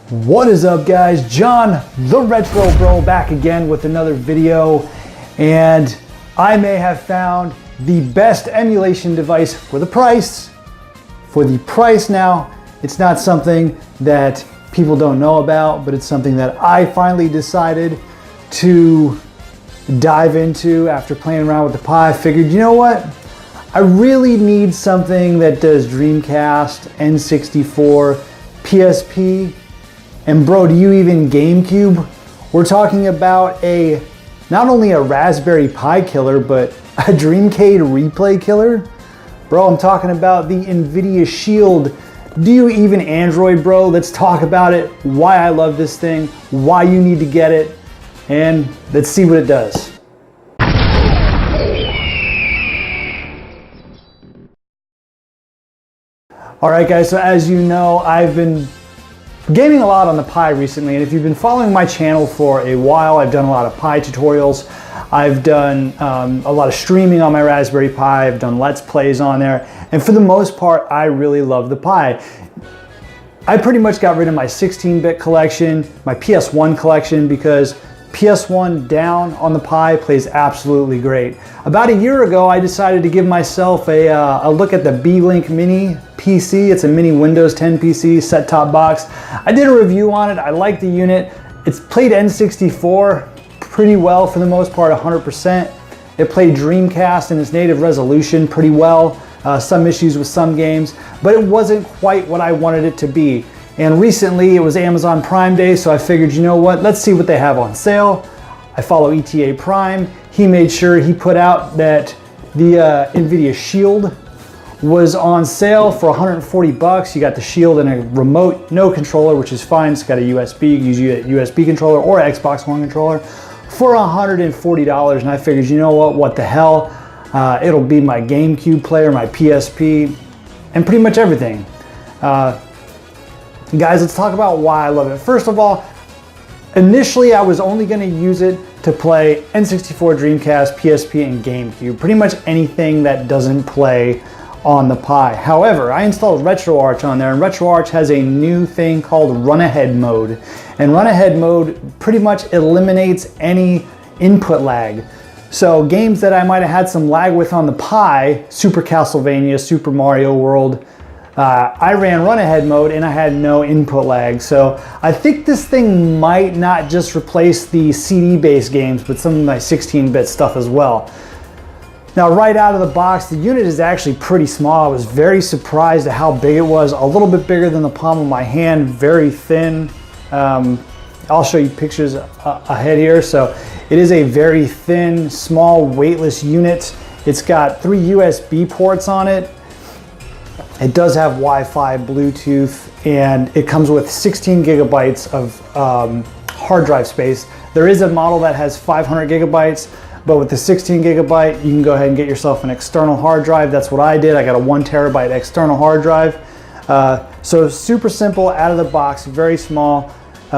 What is up, guys? John the RetroBro back again with another video, and I may have found the best emulation device for the price. Now, it's not something that people don't know about, but it's something that I finally decided to dive into after playing around with the Pi. I figured, you know what? I really need something that does Dreamcast, N64, PSP, and bro, do you even Gamecube? We're talking about not only a Raspberry Pi killer, but a Dreamcast replay killer. Bro, I'm talking about the Nvidia Shield. Do you even Android, bro? Let's talk about it, why I love this thing, why you need to get it, and let's see what it does. All right, guys, so as you know, I've been gaming a lot on the Pi recently, and if you've been following my channel for a while, I've done a lot of Pi tutorials. I've done a lot of streaming on my Raspberry Pi. I've done Let's Plays on there, and for the most part, I really love the Pi. I pretty much got rid of my 16-bit collection, my PS1 collection, because PS1 down on the Pi plays absolutely great. About a year ago, I decided to give myself a look at the B-Link Mini PC. It's a mini Windows 10 PC set-top box. I did a review on it. I like the unit. It's played N64 pretty well for the most part, 100%. It played Dreamcast in its native resolution pretty well. Some issues with some games, but it wasn't quite what I wanted it to be. And recently it was Amazon Prime Day, so I figured, you know what, let's see what they have on sale. I follow ETA Prime. He made sure he put out that the Nvidia Shield was on sale for 140 bucks. You got the Shield and a remote, no controller, which is fine. It's got a USB, you can use a USB controller or an Xbox One controller for $140. And I figured, you know what the hell? It'll be my Gamecube player, my PSP, and pretty much everything. Guys, let's talk about why I love it. First of all, initially I was only going to use it to play N64, Dreamcast, PSP, and Gamecube. Pretty much anything that doesn't play on the Pi. However, I installed RetroArch on there, and RetroArch has a new thing called Run Ahead Mode. And Run Ahead Mode pretty much eliminates any input lag. So games that I might have had some lag with on the Pi, Super Castlevania, Super Mario World, I ran Run Ahead Mode and I had no input lag. So I think this thing might not just replace the CD-based games, but some of my 16-bit stuff as well. Now, right out of the box, the unit is actually pretty small. I was very surprised at how big it was. A little bit bigger than the palm of my hand, very thin. I'll show you pictures ahead here. So it is a very thin, small, weightless unit. It's got 3 USB ports on it. It does have Wi-Fi, Bluetooth, and it comes with 16 gigabytes of hard drive space. There is a model that has 500 gigabytes, but with the 16 gigabyte, you can go ahead and get yourself an external hard drive. That's what I did. I got a 1 terabyte external hard drive. So super simple, out of the box, very small.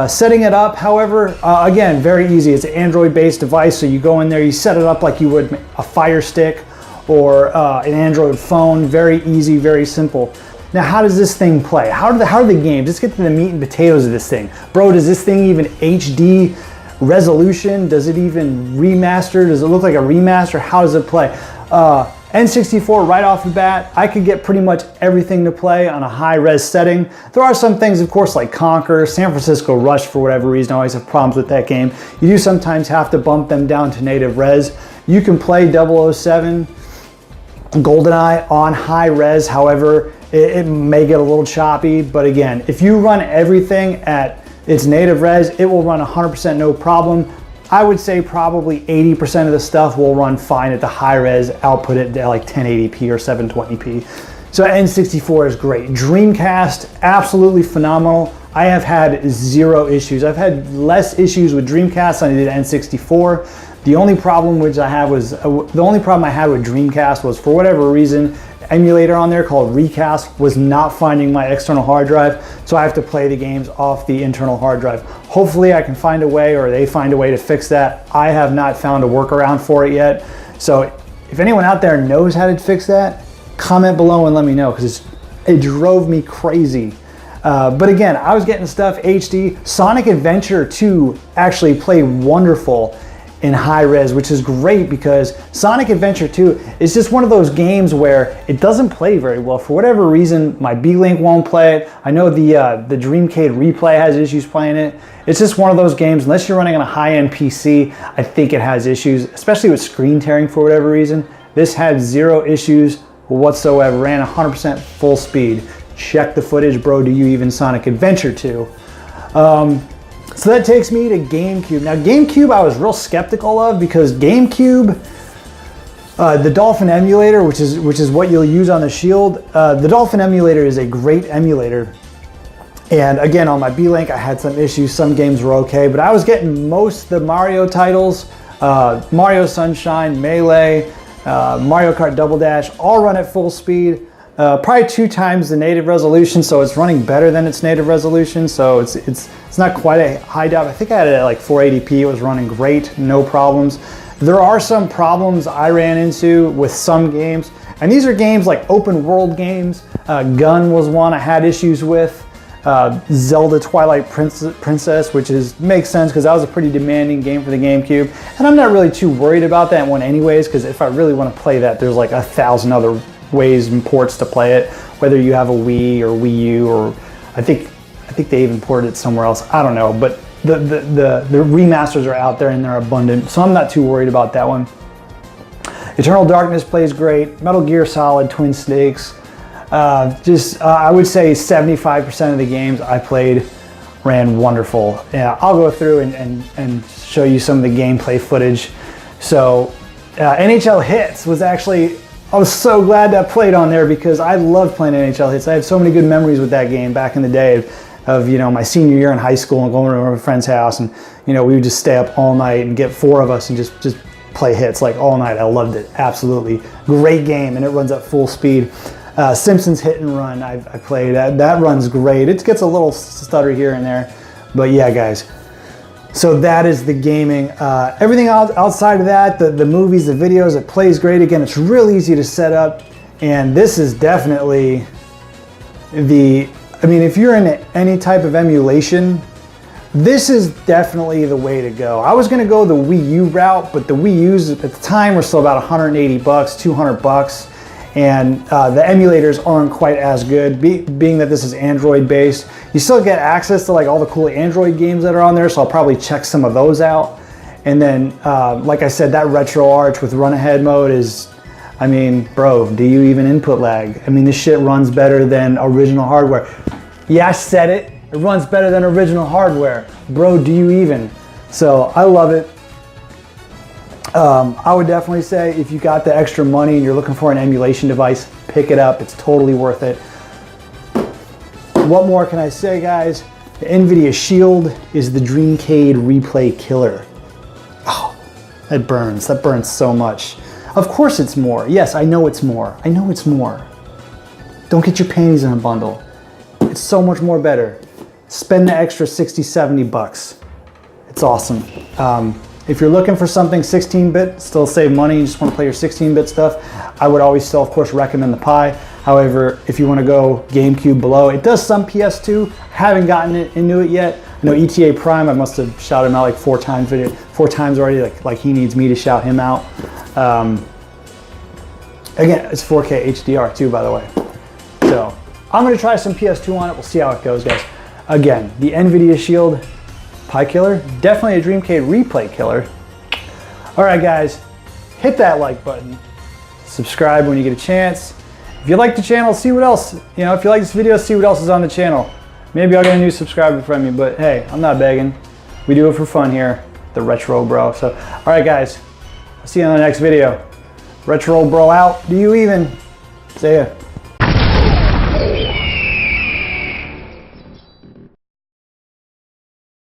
Setting it up, however, again, very easy. It's an Android-based device, so you go in there, you set it up like you would a Fire Stick or an Android phone. Very easy, very simple. Now, how does this thing play? How are the games? Let's get to the meat and potatoes of this thing. Bro, does this thing even HD resolution? Does it even remaster? Does it look like a remaster? How does it play? N64, right off the bat, I could get pretty much everything to play on a high-res setting. There are some things, of course, like Conquer, San Francisco Rush, for whatever reason. I always have problems with that game. You do sometimes have to bump them down to native res. You can play 007, GoldenEye on high res, however, it may get a little choppy, but again, if you run everything at its native res, it will run 100% no problem. I would say probably 80% of the stuff will run fine at the high res output at like 1080p or 720p. So N64 is great. Dreamcast, absolutely phenomenal. I have had 0 issues. I've had less issues with Dreamcast than I did N64. The only problem I had with Dreamcast was, for whatever reason, emulator on there called Recast was not finding my external hard drive, so I have to play the games off the internal hard drive. Hopefully I can find a way, or they find a way to fix that. I have not found a workaround for it yet. So if anyone out there knows how to fix that, comment below and let me know, because it drove me crazy. But again, I was getting stuff HD. Sonic Adventure 2 actually played wonderful in high res, which is great because Sonic Adventure 2 is just one of those games where it doesn't play very well. For whatever reason, my B-Link won't play it. I know the Dreamcast replay has issues playing it. It's just one of those games, unless you're running on a high-end PC, I think it has issues, especially with screen tearing for whatever reason. This had 0 issues whatsoever, ran 100% full speed. Check the footage, bro. Do you even Sonic Adventure 2? So that takes me to Gamecube. Now Gamecube I was real skeptical of because Gamecube, the Dolphin emulator, which is what you'll use on the Shield, the Dolphin emulator is a great emulator. And again, on my B-Link I had some issues, some games were okay, but I was getting most of the Mario titles, Mario Sunshine, Melee, Mario Kart Double Dash, all run at full speed. Probably 2 times the native resolution, so it's running better than its native resolution. So it's not quite a high def. I think I had it at like 480p. It was running great, no problems. There are some problems I ran into with some games, and these are games like open world games. Gun was one I had issues with. Zelda Twilight Princess, which makes sense because that was a pretty demanding game for the GameCube, and I'm not really too worried about that one anyways, because if I really want to play that, there's like 1,000 other ways and ports to play it, whether you have a Wii or Wii U, or I think they even ported it somewhere else. I don't know, but the remasters are out there and they're abundant, so I'm not too worried about that one. Eternal Darkness plays great. Metal Gear Solid, Twin Snakes. I would say 75% of the games I played ran wonderful. Yeah, I'll go through and show you some of the gameplay footage. So NHL Hits was actually, I was so glad that played on there because I loved playing NHL Hits. I had so many good memories with that game back in the day of my senior year in high school and going to a friend's house, and we would just stay up all night and get 4 of us and just play hits like all night. I loved it. Absolutely great game, and it runs at full speed. Simpsons Hit and Run I played. That runs great. It gets a little stutter here and there, but yeah, guys. So that is the gaming. Everything outside of that, the movies, the videos, it plays great. Again, it's real easy to set up, and this is definitely if you're in any type of emulation, this is definitely the way to go. I was gonna go the Wii U route, but the Wii U's at the time were still about 180 bucks, 200 bucks. And the emulators aren't quite as good, being that this is Android based. You still get access to like all the cool Android games that are on there, so I'll probably check some of those out. And then, like I said, that Retro Arch with run ahead mode is, bro, do you even input lag? This shit runs better than original hardware. Yeah, I said it. It runs better than original hardware. Bro, do you even? So I love it. I would definitely say if you got the extra money and you're looking for an emulation device, pick it up. It's totally worth it. What more can I say, guys? The Nvidia Shield is the Dreamcast replay killer. Oh, that burns. That burns so much. Of course it's more. Yes, I know it's more. I know it's more. Don't get your panties in a bundle. It's so much more better. Spend the extra 60, 70 bucks. It's awesome. If you're looking for something 16-bit, still save money, you just want to play your 16-bit stuff, I would always still, of course, recommend the Pi. However, if you want to go GameCube below, it does some PS2. Haven't gotten into it yet. I know ETA Prime, I must have shouted him out like 4 times already, like he needs me to shout him out. Again, it's 4K HDR too, by the way. So I'm going to try some PS2 on it. We'll see how it goes, guys. Again, the Nvidia Shield Pi killer, definitely a Dreamcast replay killer. All right, guys, hit that like button. Subscribe when you get a chance. If you like the channel, see what else, if you like this video, see what else is on the channel. Maybe I'll get a new subscriber from you, but hey, I'm not begging. We do it for fun here, the RetroBro. So, all right, guys, I'll see you on the next video. RetroBro out. Do you even? See ya.